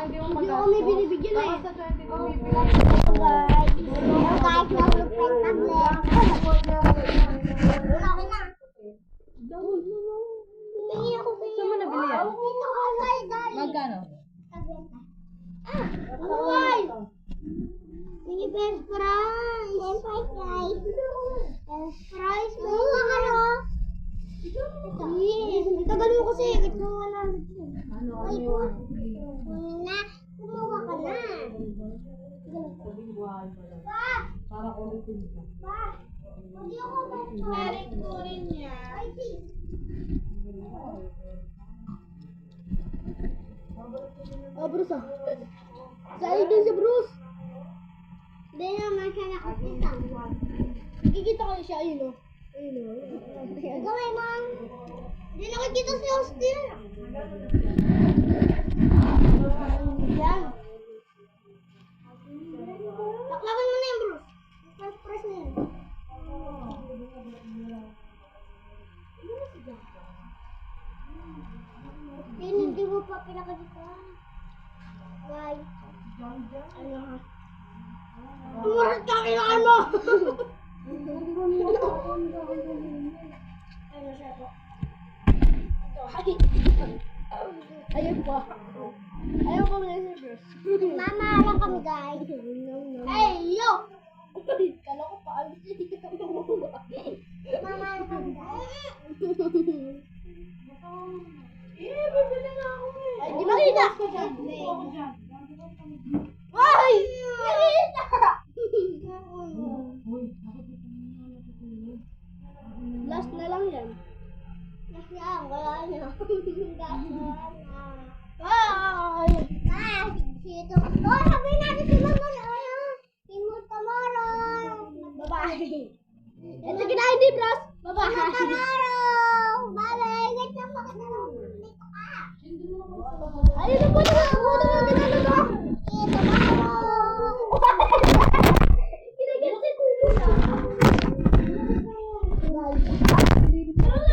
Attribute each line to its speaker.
Speaker 1: hindi mo
Speaker 2: Hindi
Speaker 1: magastos.
Speaker 2: kami binibigyan eh.
Speaker 1: Basta 20 kung bibigyan.
Speaker 3: Guys, nahulog pa yung tablet. Okay na. Hindi ako kayo.
Speaker 1: Saan mo nabili yan?
Speaker 3: Dito ka kay Daddy.
Speaker 1: Magkano?
Speaker 3: Uy! Sige, best prize. Best prize, guys. Best prize. Kumuha ka na. Yes. Ang tagal mo kasi. Kumuha na. Ay, na. Kumuha ka na. Pa!
Speaker 1: Para ulitin ka.
Speaker 3: Pa! Hindi ako best prize.
Speaker 2: ko rin yan.
Speaker 3: Ay, sis.
Speaker 2: Oh, Bruce ah. Saan din si Bruce?
Speaker 3: Hindi naman siya nakakita.
Speaker 2: Kikita ko siya, ayun oh. Ayun oh.
Speaker 3: Ikaw ay ma'am. Hindi nakikita si Austin. Yan. Taklakan mo na yan, Bruce. First press na yan. Hindi mo pa pinakadita. Guys. Ano ha?
Speaker 2: Tumaras ka, kailangan mo!
Speaker 3: Ano siya po?
Speaker 2: Ayun pa. Ayaw ko na si Bruce.
Speaker 3: Mama lang kami, guys. Hey, yo!
Speaker 2: Kala ko pa alis
Speaker 3: Mama lang kami, guys.
Speaker 2: bibili na ako eh. Ay, di makita! Ay! Nakita! Last na lang yan.
Speaker 3: Nasaan? Wala na.
Speaker 2: Ay!
Speaker 3: Ah, sito. Oh, sabihin natin si Mama na. Timot tomorrow.
Speaker 2: Bye-bye. Ito kinain di, Bros. Bye-bye.
Speaker 3: Tomorrow. Bye-bye. Wait lang, bakit na lang? Dito ka.
Speaker 2: Ayun na po na.